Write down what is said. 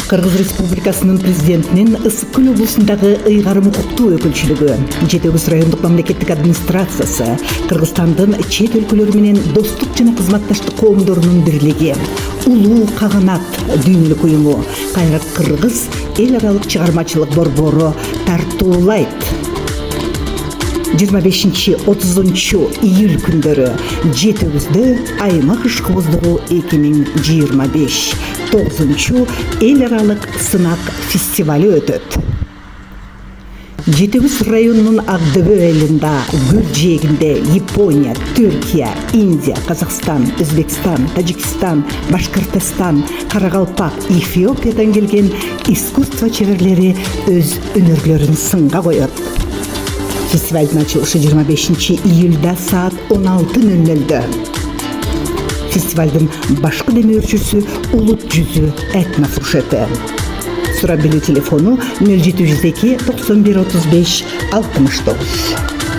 Кыргыз Республикасынын президентинин Ысык Көл облусундагы ыйгарым укуктуу өкүлчүлүгү, Жети-Өгүз райондук мамлекеттик администрациясы, Кыргызстандын чет өлкөлөр менен достук жана кызматташтык коомдорунун бирлиги, Улуу Каганат дүйнөлүк уюму, Кайрат Кыргыз эл аралык чыгармачылык борбору тартуулайт. 25-30 июль күндөрү Жети-Өгүздө аймак ышкы боздугу 2025 9 эл аралык сынак фестивалю өтөт. Жети-Өгүз районунун Ак-Дөбө айылында, Гүл жээгинде Япония, Түркия, Индия, Казакстан, Өзбекстан, Тажикстан, Башкортостан, Карагалпак, Эфиопиядан келген искусство чеберлери өз өнөрлөрүн сынга коет. Фестивалдын ачылышы 25 июльда саат 16:00-дө. Фестивалдын башкы демөөрчүсү Улут жүзү этнофуршети. Сурап билүү телефону 0702 91 35 69.